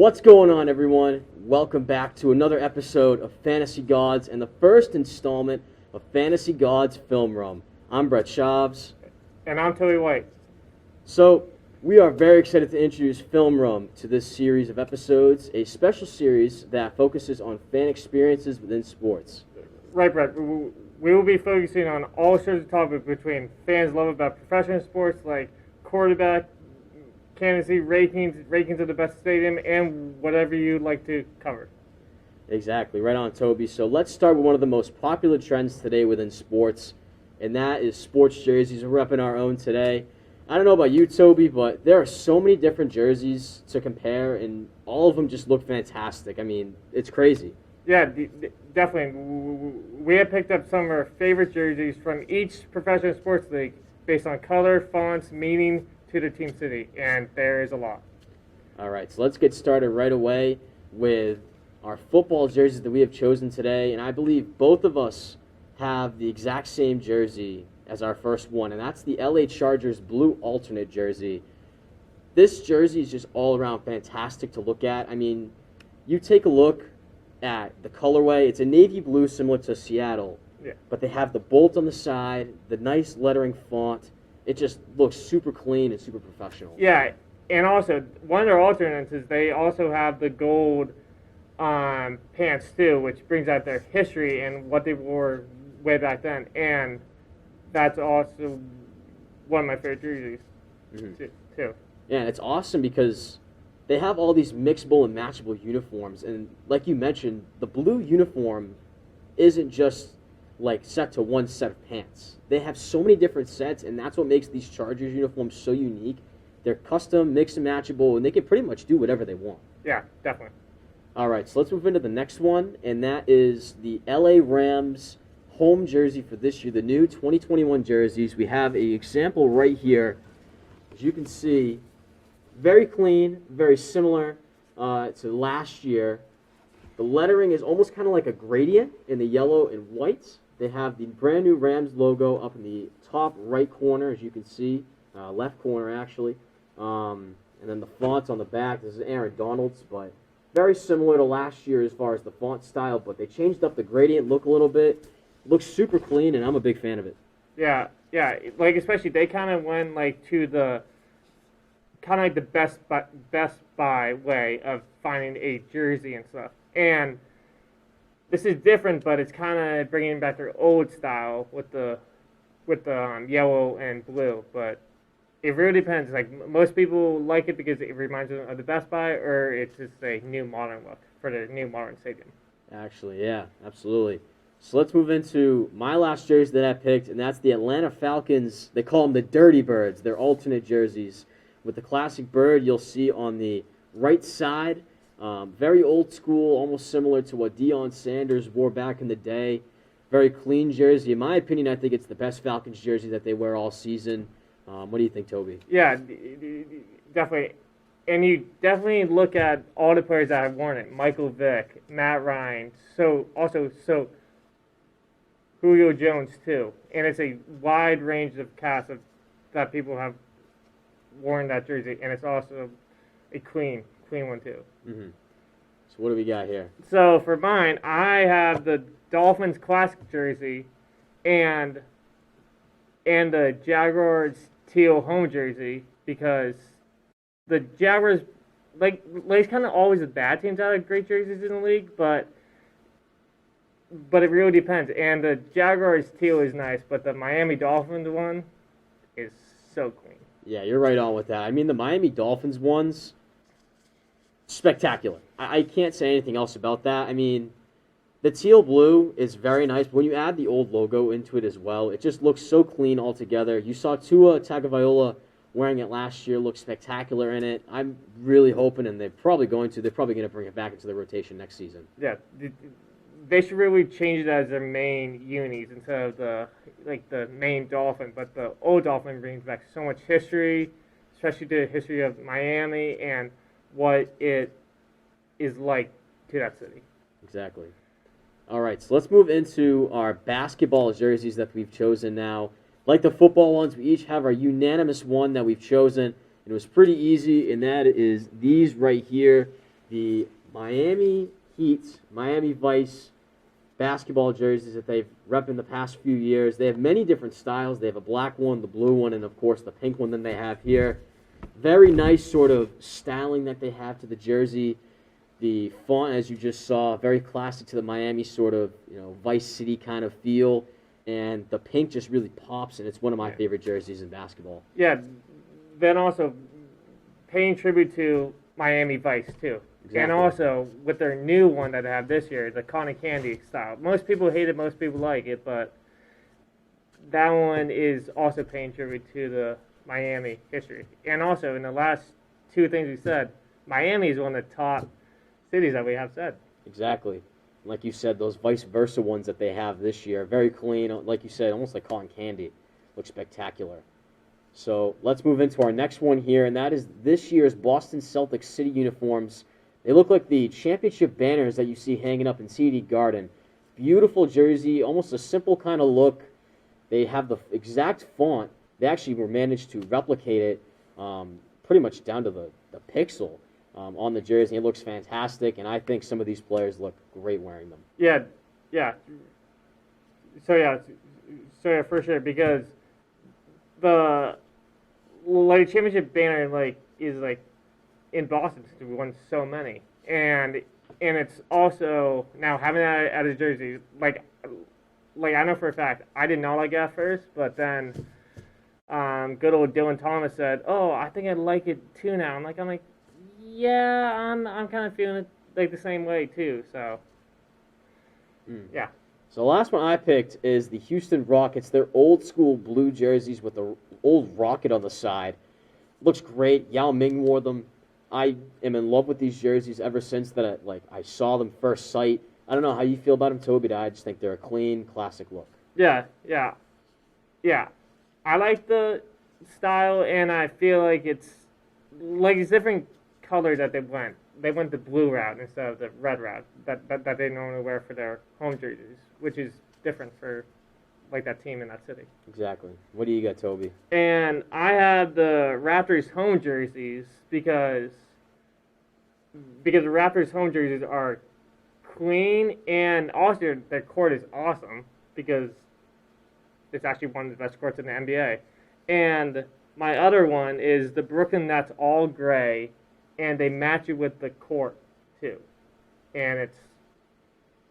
What's going on, everyone? Welcome back to another episode of Fantasy Gods and the first installment of Fantasy Gods Film Room. I'm Brett Schaubs. And I'm Toby White. So, we are very excited to introduce Film Room to this series of episodes, a special series that focuses on fan experiences within sports. Right, Brett. We will be focusing on all sorts of topics between fans love about professional sports like quarterback, candidacy, rankings of the best stadium, and whatever you'd like to cover. Exactly. Right on, Toby. So let's start with one of the most popular trends today within sports, and that is sports jerseys. We're repping our own today. I don't know about you, Toby, but there are so many different jerseys to compare, and all of them just look fantastic. I mean, it's crazy. Yeah, definitely. We have picked up some of our favorite jerseys from each professional sports league based on color, fonts, meaning to the team city, and there is a lot. All right, so let's get started right away with our football jerseys that we have chosen today, and I believe both of us have the exact same jersey as our first one, and that's the LA Chargers blue alternate jersey. This jersey is just all around fantastic to look at. I mean, you take a look at the colorway. It's a navy blue similar to Seattle, but they have the bolt on the side, the nice lettering font. It just looks super clean and super professional. Yeah, and also, one of their alternates is they also have the gold pants too, which brings out their history and what they wore way back then. And that's also one of my favorite jerseys, too. Yeah, it's awesome because they have all these mixable and matchable uniforms. And like you mentioned, the blue uniform isn't just like set to one set of pants. They have so many different sets, and that's what makes these Chargers uniforms so unique. They're custom, mix and matchable, and they can pretty much do whatever they want. Yeah, definitely. All right, so let's move into the next one, and that is the LA Rams home jersey for this year, the new 2021 jerseys. We have an example right here. As you can see, very clean, very similar to last year. The lettering is almost kind of like a gradient in the yellow and white. They have the brand new Rams logo up in the top right corner, as you can see, left corner actually. And then the fonts on the back. This is Aaron Donald's, but very similar to last year as far as the font style, but they changed up the gradient look a little bit. Looks super clean, and I'm a big fan of it. Yeah, like especially they kind of went like to the kind of like the Best Buy way of finding a jersey and stuff. And this is different, but it's kind of bringing back their old style with the yellow and blue. But it really depends. Like most people like it because it reminds them of the Best Buy, or it's just a new modern look for the new modern stadium. Actually, yeah, absolutely. So let's move into my last jersey that I picked, and that's the Atlanta Falcons. They call them the Dirty Birds. They're alternate jerseys. With the classic bird you'll see on the right side. Very old school, almost similar to what Deion Sanders wore back in the day. Very clean jersey. In my opinion, I think it's the best Falcons jersey that they wear all season. What do you think, Toby? Yeah, definitely. And you definitely look at all the players that have worn it. Michael Vick, Matt Ryan, so Julio Jones too. And it's a wide range of cast that people have worn that jersey, and it's also a clean one too. Mm-hmm. So what do we got here? So for mine, I have the Dolphins classic jersey and the Jaguars teal home jersey, because the Jaguars, like it's kind of always the bad teams that have great jerseys in the league, but it really depends. And the Jaguars teal is nice, but the Miami Dolphins one is so clean. Yeah, you're right on with that. I mean, the Miami Dolphins ones, spectacular. I can't say anything else about that. I mean, the teal blue is very nice, but when you add the old logo into it as well, it just looks so clean altogether. You saw Tua Tagovailoa wearing it last year, look spectacular in it. I'm really hoping, and they're probably going to bring it back into the rotation next season. Yeah, they should really change it as their main unis instead of the main Dolphin. But the old Dolphin brings back so much history, especially the history of Miami and what it is like to that city. Exactly. All right, so let's move into our basketball jerseys that we've chosen now. Like the football ones, we each have our unanimous one that we've chosen. It was pretty easy, and that is these right here. the Miami Heat, Miami Vice basketball jerseys that they've repped in the past few years. They have many different styles. They have a black one, the blue one, and of course the pink one that they have here. Very nice sort of styling that they have to the jersey. The font, as you just saw, very classic to the Miami sort of, Vice City kind of feel. And the pink just really pops, and it's one of my favorite jerseys in basketball. Yeah, then also paying tribute to Miami Vice, too. Exactly. And also, with their new one that they have this year, the cotton candy style. Most people hate it, most people like it, but that one is also paying tribute to the Miami history. And also, in the last two things we said, Miami is one of the top cities that we have said. Exactly. Like you said, those vice versa ones that they have this year, very clean. Like you said, almost like cotton candy. Looks spectacular. So let's move into our next one here, and that is this year's Boston Celtics city uniforms. They look like the championship banners that you see hanging up in TD Garden. Beautiful jersey, almost a simple kind of look. They have the exact font. They actually were managed to replicate it pretty much down to the pixel on the jersey. It looks fantastic, and I think some of these players look great wearing them. Yeah. So for sure, because the championship banner is in Boston because we won so many, and it's also now having that at a jersey. Like I know for a fact I did not like it at first, but then good old Dylan Thomas said, "Oh, I think I like it too now." I'm like, yeah, I'm kind of feeling it the same way too. So yeah. So the last one I picked is the Houston Rockets. Their old school blue jerseys with the old rocket on the side. Looks great. Yao Ming wore them. I am in love with these jerseys ever since that I saw them first sight. I don't know how you feel about them, Toby, but I just think they're a clean, classic look. Yeah. I like the style, and I feel like it's different colors that they went. They went the blue route instead of the red route that they normally wear for their home jerseys, which is different for that team in that city. Exactly. What do you got, Toby? And I have the Raptors home jerseys because the Raptors home jerseys are clean, and also their court is awesome because it's actually one of the best courts in the NBA. And my other one is the Brooklyn Nets all gray, and they match it with the court too, and it's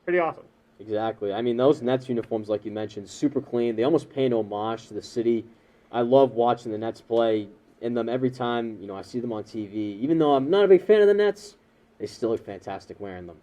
pretty awesome. Exactly. I mean, those Nets uniforms, like you mentioned, super clean. They almost pay an homage to the city. I love watching the Nets play in them every time, I see them on TV. Even though I'm not a big fan of the Nets, they still look fantastic wearing them.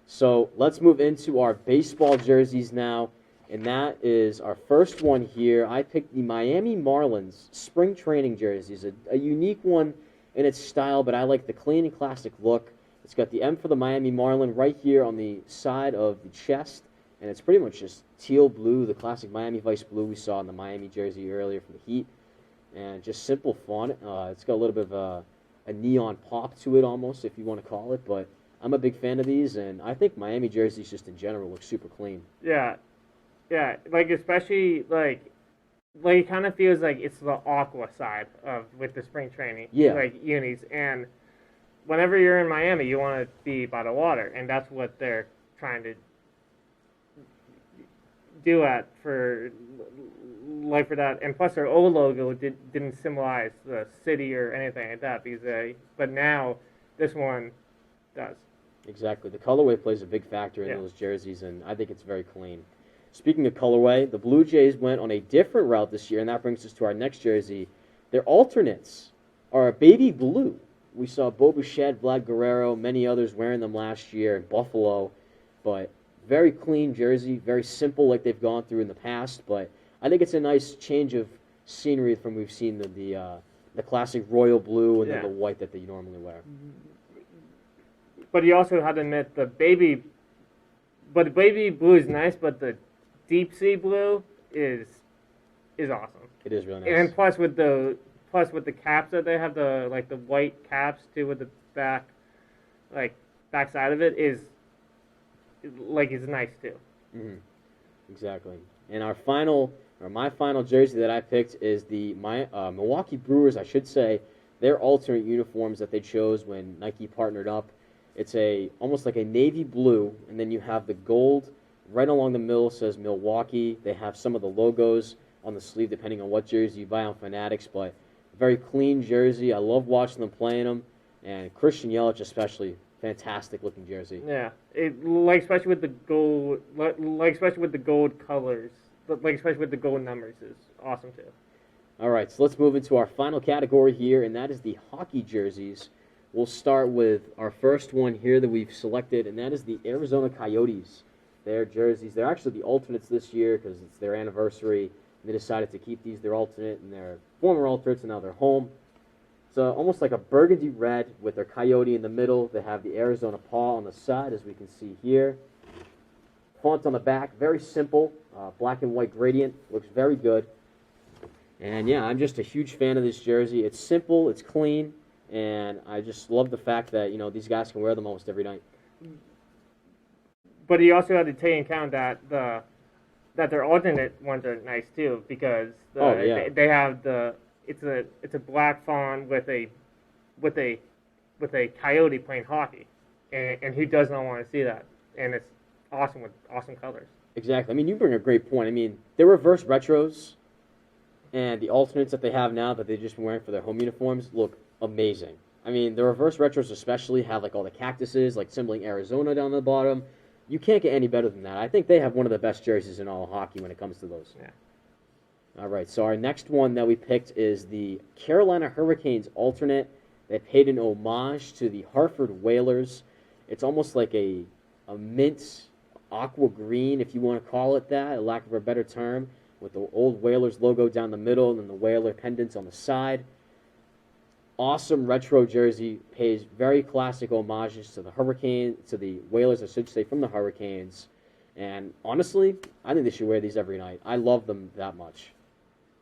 So let's move into our baseball jerseys now, and that is our first one here. I picked the Miami Marlins spring training jerseys, a unique one in its style, but I like the clean and classic look. It's got the M for the Miami Marlin right here on the side of the chest, and it's pretty much just teal blue, the classic Miami Vice blue we saw in the Miami jersey earlier from the Heat, and just simple font. It's got a little bit of a neon pop to it almost, if you want to call it, but I'm a big fan of these, and I think Miami jerseys just in general look super clean. Yeah, especially it kind of feels like it's the aqua side with the spring training, unis, and whenever you're in Miami, you want to be by the water, and that's what they're trying to do for that. And plus, their old logo didn't symbolize the city or anything like that, but now this one does. Exactly. The colorway plays a big factor in those jerseys, and I think it's very clean. Speaking of colorway, the Blue Jays went on a different route this year, and that brings us to our next jersey. Their alternates are a baby blue. We saw Bo Bichette, Vlad Guerrero, many others wearing them last year in Buffalo, but very clean jersey, very simple like they've gone through in the past, but I think it's a nice change of scenery from we've seen the classic royal blue and then the white that they normally wear. But you also have to admit the baby blue is nice, but the deep sea blue is awesome. It is really nice. And plus with the caps that they have, the white caps too, with the back side of it is nice too. Mm-hmm. Exactly. And my final jersey that I picked is the Milwaukee Brewers, I should say, their alternate uniforms that they chose when Nike partnered up. It's almost like a navy blue, and then you have the gold right along the middle. Says Milwaukee. They have some of the logos on the sleeve depending on what jersey you buy on Fanatics, but very clean jersey. I love watching them playing them, and Christian Yelich especially, fantastic looking jersey. Yeah, especially with the gold, especially with the gold colors, especially with the gold numbers is awesome too. All right, so let's move into our final category here, and that is the hockey jerseys. We'll start with our first one here that we've selected, and that is the Arizona Coyotes. Their jerseys, they're actually the alternates this year because it's their anniversary. They decided to keep these their alternate and their former alternates, and now they're home. It's almost like a burgundy red with their coyote in the middle. They have the Arizona paw on the side, as we can see here. Font on the back, very simple, black and white gradient, looks very good. And yeah, I'm just a huge fan of this jersey. It's simple, it's clean, and I just love the fact that these guys can wear them almost every night. But you also have to take into account that their alternate ones are nice too, because they have it's a black font with a coyote playing hockey, and who does not want to see that? And it's awesome with awesome colors. Exactly. I mean, you bring a great point. I mean, they're reverse retros, and the alternates that they have now that they've just been wearing for their home uniforms look amazing. I mean, the reverse retros especially have like all the cactuses, like symboling Arizona down the bottom. You can't get any better than that. I think they have one of the best jerseys in all of hockey when it comes to those. Yeah. All right, so our next one that we picked is the Carolina Hurricanes alternate. They paid an homage to the Hartford Whalers. It's almost like a mint aqua green, if you want to call it that, a lack of a better term, with the old Whalers logo down the middle and then the Whaler pendants on the side. Awesome retro jersey, pays very classic homages to the Whalers, I should say, from the Hurricanes. And honestly, I think they should wear these every night. I love them that much.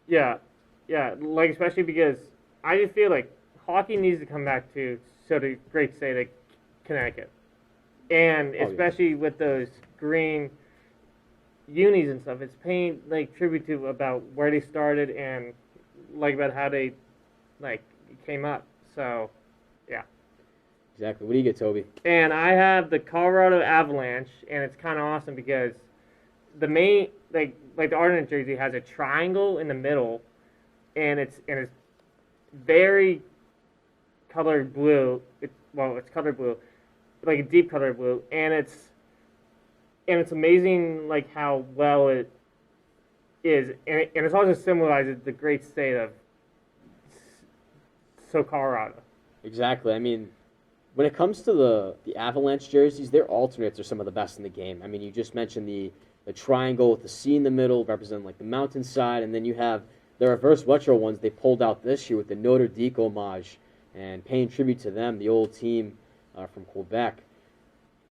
Yeah, especially because I just feel like hockey needs to come back to the great state of Connecticut, and especially with those green unis and stuff. It's paying tribute to about where they started and about how they came up. So, yeah. Exactly. What do you get, Toby? And I have the Colorado Avalanche, and it's kind of awesome because the main the alternate jersey has a triangle in the middle, and it's very colored blue. It's colored blue, like a deep colored blue, and it's amazing how well it is, and it also symbolizes the great state of Colorado. Exactly. I mean, when it comes to the Avalanche jerseys, their alternates are some of the best in the game. I mean, you just mentioned the triangle with the C in the middle, representing the mountainside, and then you have the reverse retro ones they pulled out this year with the Notre Dame homage and paying tribute to them, the old team from Quebec.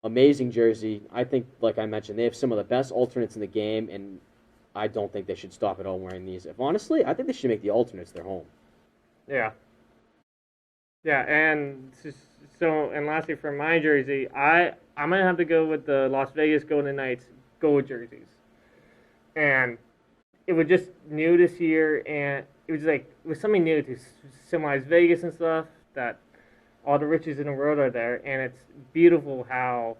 Amazing jersey. I think, like I mentioned, they have some of the best alternates in the game, and I don't think they should stop at all wearing these. Honestly, I think they should make the alternates their home. Yeah. Yeah, and and lastly for my jersey, I'm gonna have to go with the Las Vegas Golden Knights gold jerseys, and it was just new this year, and it was something new to symbolize Vegas and stuff, that all the riches in the world are there, and it's beautiful how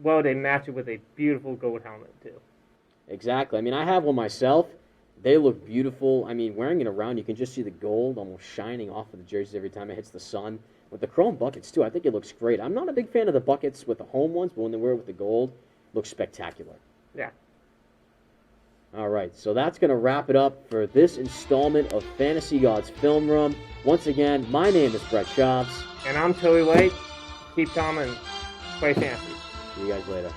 well they match it with a beautiful gold helmet too. Exactly. I mean, I have one myself. They look beautiful. I mean, wearing it around, you can just see the gold almost shining off of the jerseys every time it hits the sun. With the chrome buckets, too, I think it looks great. I'm not a big fan of the buckets with the home ones, but when they wear it with the gold, it looks spectacular. Yeah. All right, so that's going to wrap it up for this installment of Fantasy Gods Film Room. Once again, my name is Brett Shops. And I'm Toby White. Keep calm and play fantasy. See you guys later.